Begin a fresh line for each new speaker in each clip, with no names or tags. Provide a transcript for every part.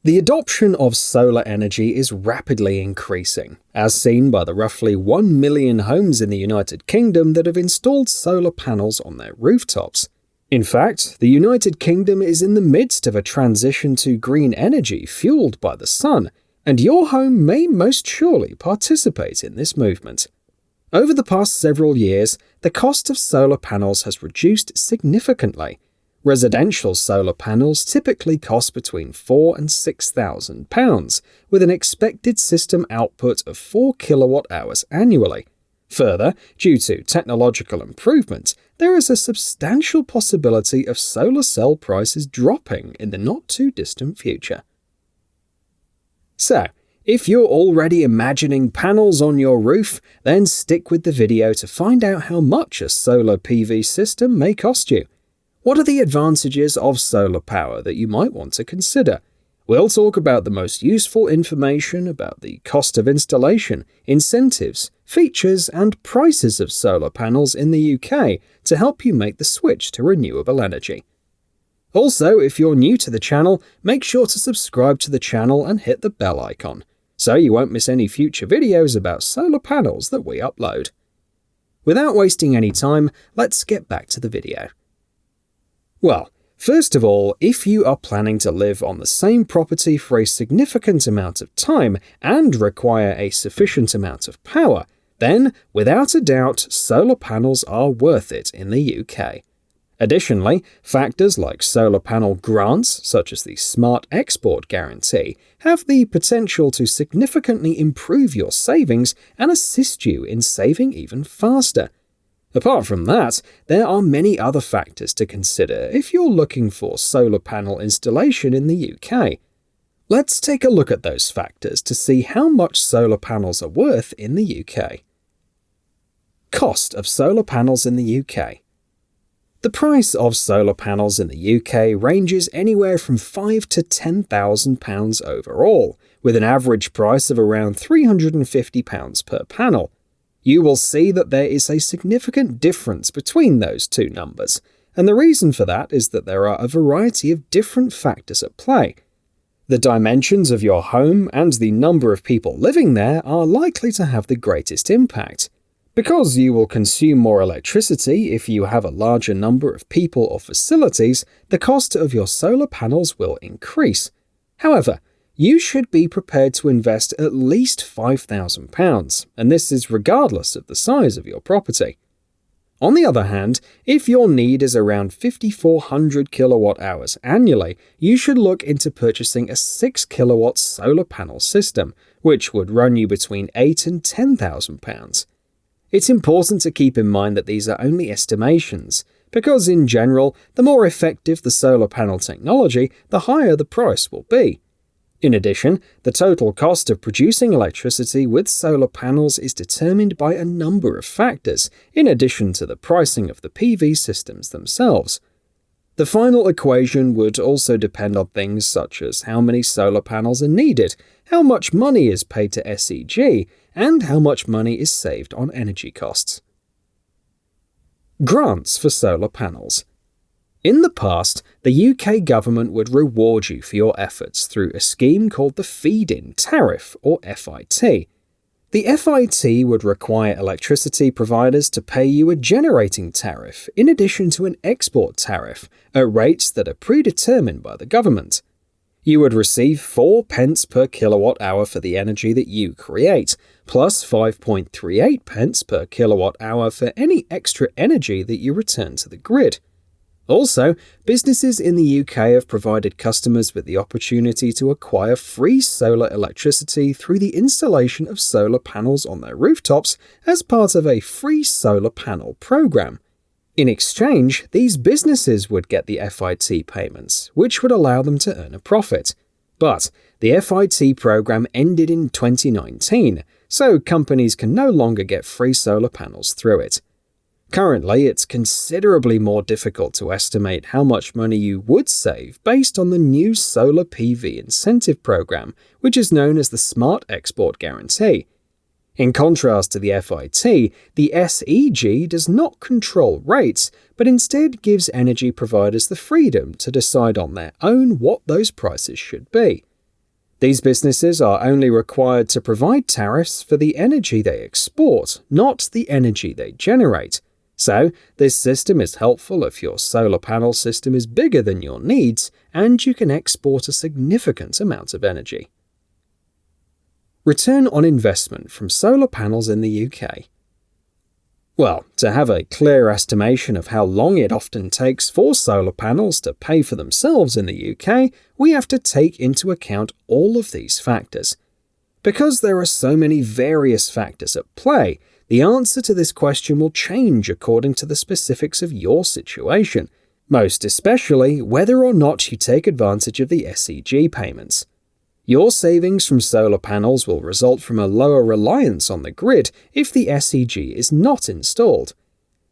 The adoption of solar energy is rapidly increasing, as seen by the roughly 1 million homes in the United Kingdom that have installed solar panels on their rooftops. In fact, the United Kingdom is in the midst of a transition to green energy fueled by the sun, and your home may most surely participate in this movement. Over the past several years, the cost of solar panels has reduced significantly. Residential solar panels typically cost between £4,000 and £6,000, with an expected system output of 4 kilowatt-hours annually. Further, due to technological improvement, there is a substantial possibility of solar cell prices dropping in the not-too-distant future. So, if you're already imagining panels on your roof, then stick with the video to find out how much a solar PV system may cost you. What are the advantages of solar power that you might want to consider? We'll talk about the most useful information about the cost of installation, incentives, features, and prices of solar panels in the UK to help you make the switch to renewable energy. Also, if you're new to the channel, make sure to subscribe to the channel and hit the bell icon, so you won't miss any future videos about solar panels that we upload. Without wasting any time, let's get back to the video. Well, first of all, if you are planning to live on the same property for a significant amount of time and require a sufficient amount of power, then, without a doubt, solar panels are worth it in the UK. Additionally, factors like solar panel grants, such as the Smart Export Guarantee, have the potential to significantly improve your savings and assist you in saving even faster. Apart from that, there are many other factors to consider if you're looking for solar panel installation in the UK. Let's take a look at those factors to see how much solar panels are worth in the UK. Cost of solar panels in the UK. The price of solar panels in the UK ranges anywhere from £5,000 to £10,000 overall, with an average price of around £350 per panel. You will see that there is a significant difference between those two numbers, and the reason for that is that there are a variety of different factors at play. The dimensions of your home and the number of people living there are likely to have the greatest impact. Because you will consume more electricity if you have a larger number of people or facilities, the cost of your solar panels will increase. However, you should be prepared to invest at least £5,000, and this is regardless of the size of your property. On the other hand, if your need is around 5,400 kilowatt-hours annually, you should look into purchasing a 6 kilowatt solar panel system, which would run you between £8,000 and £10,000. It's important to keep in mind that these are only estimations, because in general, the more effective the solar panel technology, the higher the price will be. In addition, the total cost of producing electricity with solar panels is determined by a number of factors, in addition to the pricing of the PV systems themselves. The final equation would also depend on things such as how many solar panels are needed, how much money is paid to SEG, and how much money is saved on energy costs. Grants for solar panels. In the past, the UK government would reward you for your efforts through a scheme called the Feed-in Tariff, or FIT. The FIT would require electricity providers to pay you a generating tariff in addition to an export tariff at rates that are predetermined by the government. You would receive 4 pence per kilowatt-hour for the energy that you create, plus 5.38 pence per kilowatt-hour for any extra energy that you return to the grid. Also, businesses in the UK have provided customers with the opportunity to acquire free solar electricity through the installation of solar panels on their rooftops as part of a free solar panel program. In exchange, these businesses would get the FIT payments, which would allow them to earn a profit. But the FIT program ended in 2019, so companies can no longer get free solar panels through it. Currently, it's considerably more difficult to estimate how much money you would save based on the new solar PV incentive program, which is known as the Smart Export Guarantee. In contrast to the FIT, the SEG does not control rates, but instead gives energy providers the freedom to decide on their own what those prices should be. These businesses are only required to provide tariffs for the energy they export, not the energy they generate. So, this system is helpful if your solar panel system is bigger than your needs and you can export a significant amount of energy. Return on investment from solar panels in the UK. Well, to have a clear estimation of how long it often takes for solar panels to pay for themselves in the UK, we have to take into account all of these factors. Because there are so many various factors at play, the answer to this question will change according to the specifics of your situation, most especially whether or not you take advantage of the SEG payments. Your savings from solar panels will result from a lower reliance on the grid if the SEG is not installed.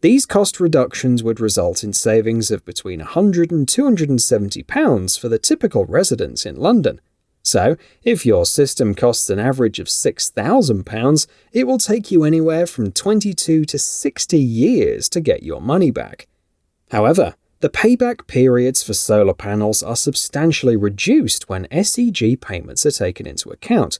These cost reductions would result in savings of between £100 and £270 for the typical residents in London. So, if your system costs an average of £6,000, it will take you anywhere from 22 to 60 years to get your money back. However, the payback periods for solar panels are substantially reduced when SEG payments are taken into account.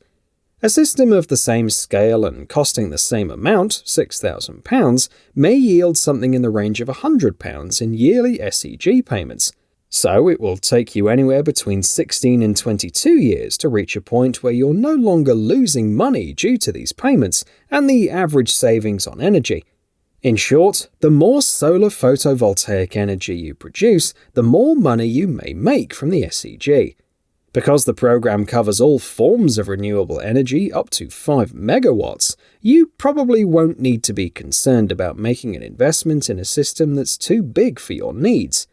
A system of the same scale and costing the same amount, £6,000, may yield something in the range of £100 in yearly SEG payments. So it will take you anywhere between 16 and 22 years to reach a point where you're no longer losing money due to these payments and the average savings on energy. In short, the more solar photovoltaic energy you produce, the more money you may make from the SEG. Because the program covers all forms of renewable energy up to 5 megawatts, you probably won't need to be concerned about making an investment in a system that's too big for your needs.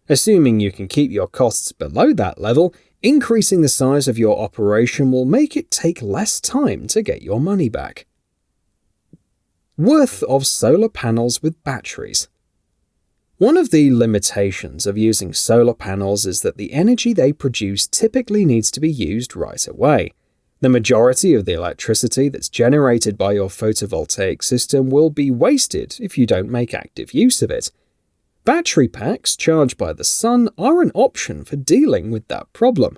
Assuming you can keep your costs below that level, increasing the size of your operation will make it take less time to get your money back. Worth of solar panels with batteries. One of the limitations of using solar panels is that the energy they produce typically needs to be used right away. The majority of the electricity that's generated by your photovoltaic system will be wasted if you don't make active use of it. Battery packs charged by the sun are an option for dealing with that problem.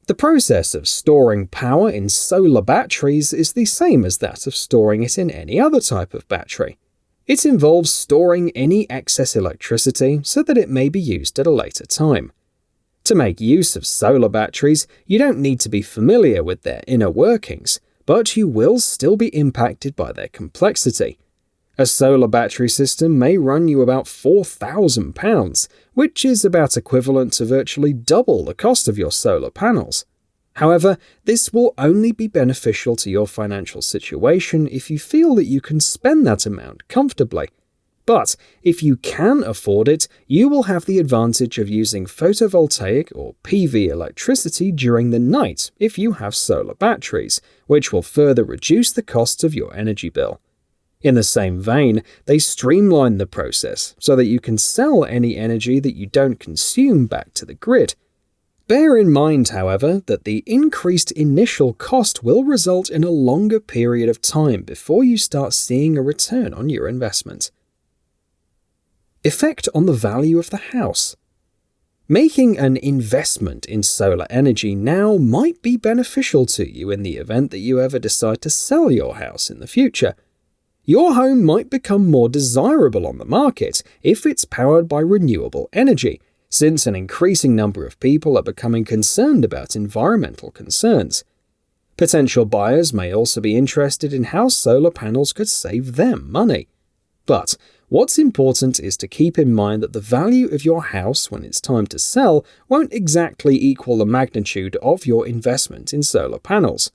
The process of storing power in solar batteries is the same as that of storing it in any other type of battery. It involves storing any excess electricity so that it may be used at a later time. To make use of solar batteries, you don't need to be familiar with their inner workings, but you will still be impacted by their complexity. A solar battery system may run you about £4,000, which is about equivalent to virtually double the cost of your solar panels. However, this will only be beneficial to your financial situation if you feel that you can spend that amount comfortably. But if you can afford it, you will have the advantage of using photovoltaic or PV electricity during the night if you have solar batteries, which will further reduce the cost of your energy bill. In the same vein, they streamline the process so that you can sell any energy that you don't consume back to the grid. Bear in mind, however, that the increased initial cost will result in a longer period of time before you start seeing a return on your investment. Effect on the value of the house. Making an investment in solar energy now might be beneficial to you in the event that you ever decide to sell your house in the future. Your home might become more desirable on the market if it's powered by renewable energy, since an increasing number of people are becoming concerned about environmental concerns. Potential buyers may also be interested in how solar panels could save them money. But what's important is to keep in mind that the value of your house when it's time to sell won't exactly equal the magnitude of your investment in solar panels.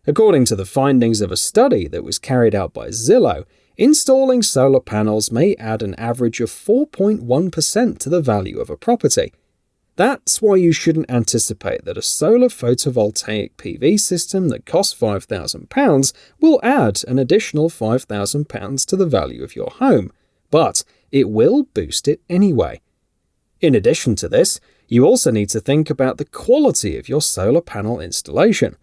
According to the findings of a study that was carried out by Zillow, installing solar panels may add an average of 4.1% to the value of a property. That's why you shouldn't anticipate that a solar photovoltaic PV system that costs £5,000 will add an additional £5,000 to the value of your home, but it will boost it anyway. In addition to this, you also need to think about the quality of your solar panel installation.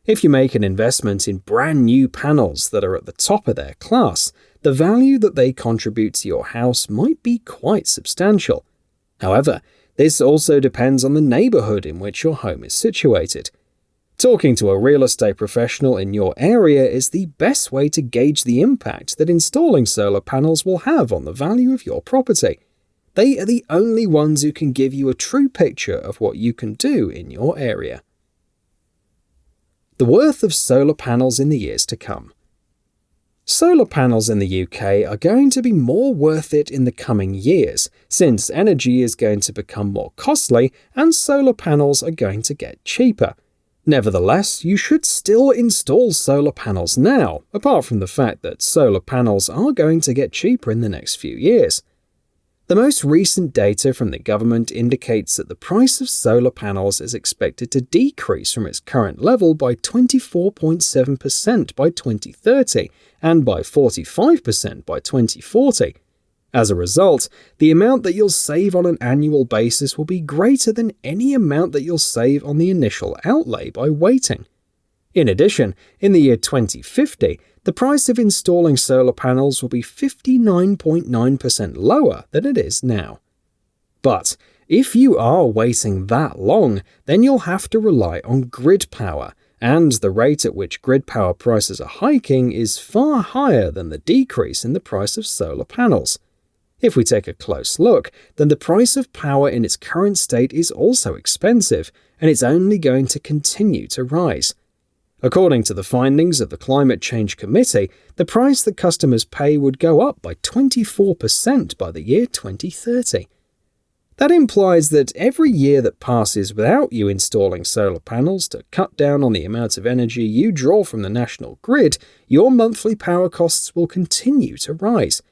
If you make an investment in brand new panels that are at the top of their class, the value that they contribute to your house might be quite substantial. However, this also depends on the neighborhood in which your home is situated. Talking to a real estate professional in your area is the best way to gauge the impact that installing solar panels will have on the value of your property. They are the only ones who can give you a true picture of what you can do in your area. The worth of solar panels in the years to come. Solar panels in the UK are going to be more worth it in the coming years, since energy is going to become more costly and solar panels are going to get cheaper. Nevertheless, you should still install solar panels now, apart from the fact that solar panels are going to get cheaper in the next few years. The most recent data from the government indicates that the price of solar panels is expected to decrease from its current level by 24.7% by 2030 and by 45% by 2040. As a result, the amount that you'll save on an annual basis will be greater than any amount that you'll save on the initial outlay by waiting. In addition, in the year 2050, the price of installing solar panels will be 59.9% lower than it is now. But if you are waiting that long, then you'll have to rely on grid power, and the rate at which grid power prices are hiking is far higher than the decrease in the price of solar panels. If we take a close look, then the price of power in its current state is also expensive, and it's only going to continue to rise. According to the findings of the Climate Change Committee, the price that customers pay would go up by 24% by the year 2030. That implies that every year that passes without you installing solar panels to cut down on the amount of energy you draw from the national grid, your monthly power costs will continue to rise.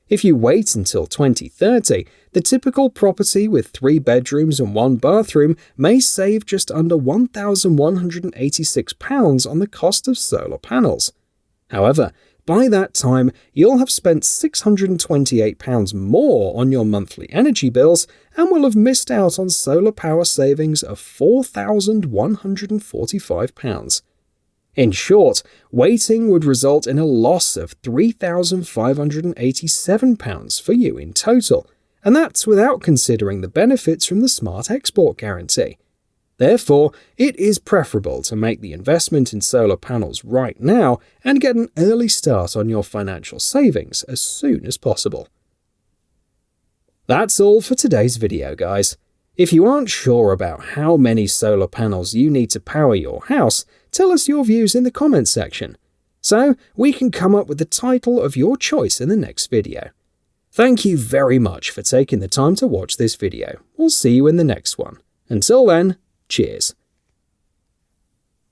If you wait until 2030, the typical property with 3 bedrooms and 1 bathroom may save just under £1,186 on the cost of solar panels. However, by that time, you'll have spent £628 more on your monthly energy bills and will have missed out on solar power savings of £4,145. In short, waiting would result in a loss of £3,587 for you in total, and that's without considering the benefits from the Smart Export Guarantee. Therefore, it is preferable to make the investment in solar panels right now and get an early start on your financial savings as soon as possible. That's all for today's video, guys. If you aren't sure about how many solar panels you need to power your house, tell us your views in the comments section, so we can come up with the title of your choice in the next video. Thank you very much for taking the time to watch this video. We'll see you in the next one. Until then, cheers.